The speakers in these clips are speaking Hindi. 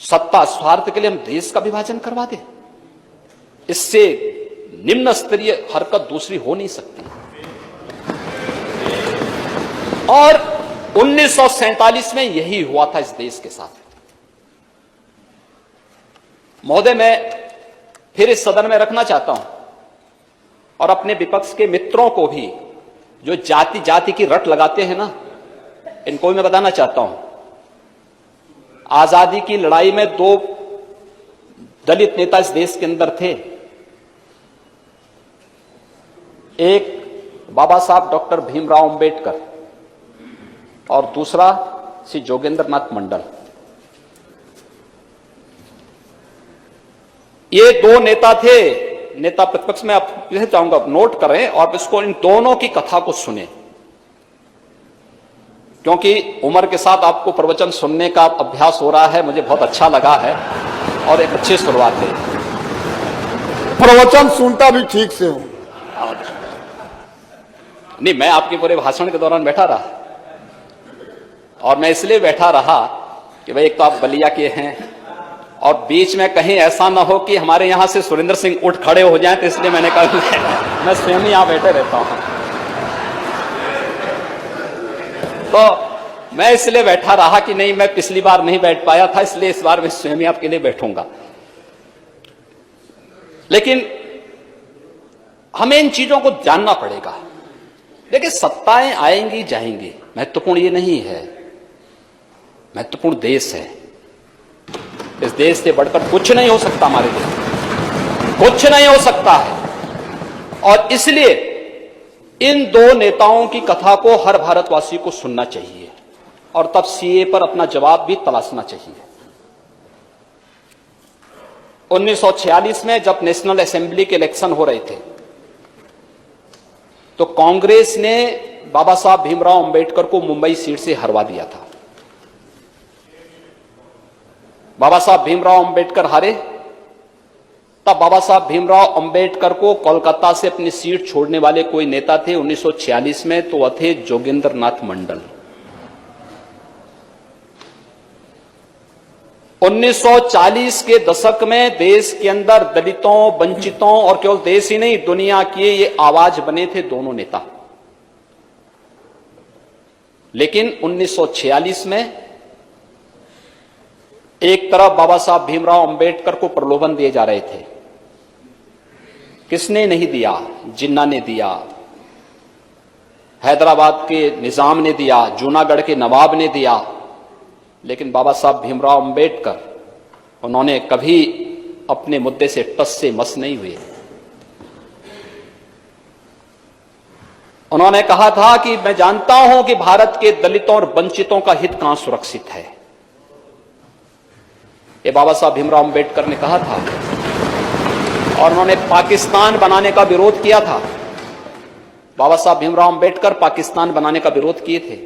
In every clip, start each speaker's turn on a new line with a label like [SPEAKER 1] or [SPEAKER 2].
[SPEAKER 1] सत्ता स्वार्थ के लिए हम देश का विभाजन करवा दें? इससे निम्न स्तरीय हरकत दूसरी हो नहीं सकती। और 1947 में यही हुआ था इस देश के साथ। महोदय, मैं फिर इस सदन में रखना चाहता हूं और अपने विपक्ष के मित्रों को भी, जो जाति जाति की रट लगाते हैं ना, इनको भी मैं बताना चाहता हूं, आजादी की लड़ाई में 2 दलित नेता इस देश के अंदर थे। एक बाबा साहब डॉक्टर भीमराव अंबेडकर और दूसरा श्री जोगेंद्र नाथ मंडल। ये 2 नेता थे, नेता प्रतिपक्ष में। आप चाहूंगा नोट करें और इसको, इन दोनों की कथा को सुने, क्योंकि उम्र के साथ आपको प्रवचन सुनने का अभ्यास हो रहा है। मुझे बहुत अच्छा लगा है और एक अच्छी शुरुआत है।
[SPEAKER 2] प्रवचन सुनता भी ठीक से हूं।
[SPEAKER 1] नहीं, मैं आपके पूरे भाषण के दौरान बैठा रहा, और मैं इसलिए बैठा रहा कि भाई एक तो आप बलिया के हैं और बीच में कहीं ऐसा ना हो कि हमारे यहां से सुरेंद्र सिंह उठ खड़े हो जाएं, तो इसलिए मैंने कहा मैं स्वयं ही यहां बैठे रहता हूं। तो मैं इसलिए बैठा रहा कि नहीं, मैं पिछली बार नहीं बैठ पाया था, इसलिए इस बार मैं स्वयं ही आपके लिए बैठूंगा। लेकिन हमें इन चीजों को जानना पड़ेगा। देखिए, सत्ताएं आएंगी जाएंगी, महत्वपूर्ण ये नहीं है। महत्वपूर्ण देश है। इस देश से बढ़कर कुछ नहीं हो सकता हमारे देश, कुछ नहीं हो सकता है। और इसलिए इन 2 नेताओं की कथा को हर भारतवासी को सुनना चाहिए और तब सीए पर अपना जवाब भी तलाशना चाहिए। 1946 में जब नेशनल असेंबली के इलेक्शन हो रहे थे, तो कांग्रेस ने बाबा साहब भीमराव अंबेडकर को मुंबई सीट से हरवा दिया था। बाबा साहब भीमराव अंबेडकर हारे, तब बाबा साहब भीमराव अंबेडकर को कोलकाता से अपनी सीट छोड़ने वाले कोई नेता थे 1946 में, तो वह थे जोगेंद्र नाथ मंडल। 1940 के दशक में देश के अंदर दलितों, वंचितों और केवल देश ही नहीं, दुनिया की ये आवाज बने थे दोनों नेता। लेकिन 1946 में एक तरफ बाबा साहब भीमराव अंबेडकर को प्रलोभन दिए जा रहे थे। किसने नहीं दिया? जिन्ना ने दिया, हैदराबाद के निजाम ने दिया, जूनागढ़ के नवाब ने दिया। लेकिन बाबा साहब भीमराव अंबेडकर, उन्होंने कभी अपने मुद्दे से टस से मस नहीं हुए। उन्होंने कहा था कि मैं जानता हूं कि भारत के दलितों और वंचितों का हित कहां सुरक्षित है। ये बाबा साहब भीमराव अंबेडकर ने कहा था, और उन्होंने पाकिस्तान बनाने का विरोध किया था। बाबा साहब भीमराव अंबेडकर पाकिस्तान बनाने का विरोध किए थे,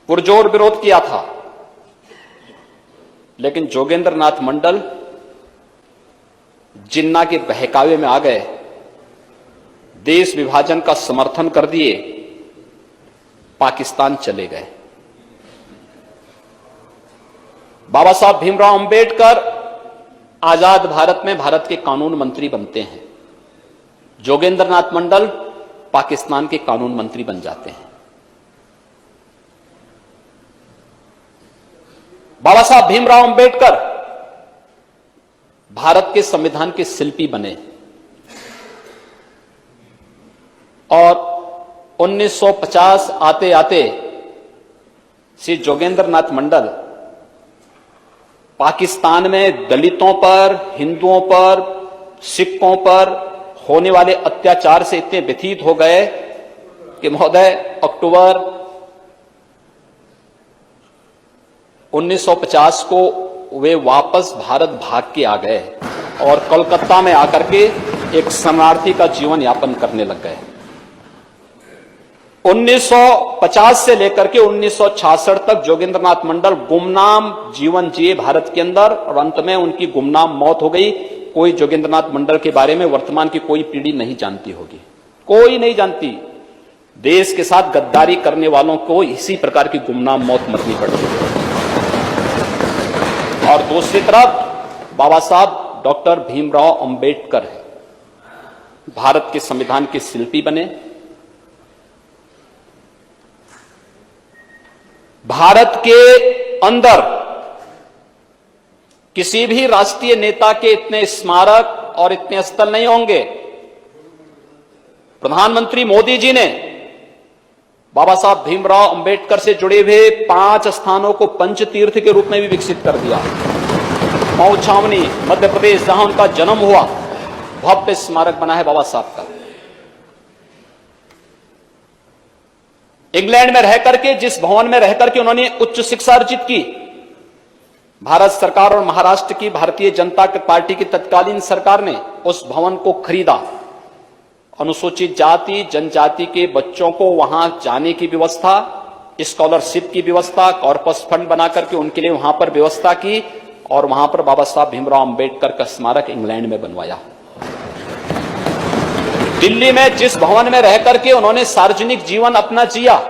[SPEAKER 1] पुरजोर विरोध किया था। लेकिन जोगेंद्र नाथ मंडल जिन्ना के बहकावे में आ गए, देश विभाजन का समर्थन कर दिए, पाकिस्तान चले गए। बाबा साहब भीमराव अंबेडकर आजाद भारत में भारत के कानून मंत्री बनते हैं। जोगेंद्र नाथ मंडल पाकिस्तान के कानून मंत्री बन जाते हैं। बाबा साहब भीमराव अंबेडकर भारत के संविधान के शिल्पी बने और 1950 आते आते श्री जोगेंद्र नाथ मंडल पाकिस्तान में दलितों पर, हिंदुओं पर, सिखों पर होने वाले अत्याचार से इतने व्यथित हो गए कि महोदय अक्टूबर 1950 को वे वापस भारत भाग के आ गए और कोलकाता में आकर के एक शरणार्थी का जीवन यापन करने लग गए। 1950 से लेकर के 1966 तक जोगेंद्र नाथ मंडल गुमनाम जीवन जिए भारत के अंदर, और अंत में उनकी गुमनाम मौत हो गई। कोई जोगेंद्र नाथ मंडल के बारे में वर्तमान की कोई पीढ़ी नहीं जानती होगी, कोई नहीं जानती। देश के साथ गद्दारी करने वालों को इसी प्रकार की गुमनाम मौत मरनी पड़ती है। और दूसरी तरफ बाबा साहब डॉक्टर भीमराव अंबेडकर है, भारत के संविधान के शिल्पी बने। भारत के अंदर किसी भी राष्ट्रीय नेता के इतने स्मारक और इतने स्थल नहीं होंगे। प्रधानमंत्री मोदी जी ने बाबा साहब भीमराव अंबेडकर से जुड़े हुए 5 स्थानों को पंच तीर्थ के रूप में भी विकसित कर दिया। मऊ छावनी, मध्य प्रदेश, जहां उनका जन्म हुआ, भव्य स्मारक बना है बाबा साहब का। इंग्लैंड में रहकर के, जिस भवन में रहकर के उन्होंने उच्च शिक्षा अर्जित की, भारत सरकार और महाराष्ट्र की भारतीय जनता पार्टी की तत्कालीन सरकार ने उस भवन को खरीदा। अनुसूचित जाति जनजाति के बच्चों को वहां जाने की व्यवस्था, स्कॉलरशिप की व्यवस्था, कॉर्पस फंड बनाकर के उनके लिए वहां पर व्यवस्था की और वहां पर बाबा साहब भीमराव अंबेडकर का स्मारक इंग्लैंड में बनवाया। दिल्ली में जिस भवन में रहकर के उन्होंने सार्वजनिक जीवन अपना जिया,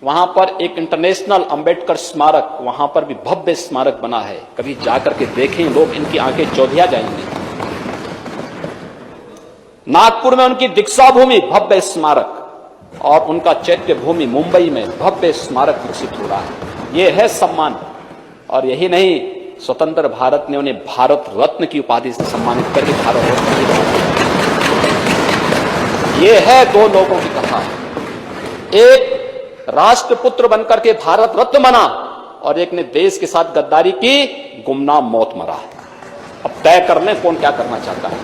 [SPEAKER 1] वहां पर एक इंटरनेशनल अंबेडकर स्मारक, वहां पर भी भव्य स्मारक बना है। कभी जाकर के देखें लोग, इनकी आंखें चौधिया जाएंगी। नागपुर में उनकी दीक्षा भूमि, भव्य स्मारक, और उनका चैत्य भूमि मुंबई में भव्य स्मारक विकसित हो रहा है। यह है सम्मान। और यही नहीं, स्वतंत्र भारत ने उन्हें भारत रत्न की उपाधि से सम्मानित करके भारत रत्न की। यह है दो लोगों की कथा। एक राष्ट्रपुत्र बनकर के भारत रत्न बना और एक ने देश के साथ गद्दारी की, गुमनाम मौत मरा। अब तय कर लें कौन क्या करना चाहता है।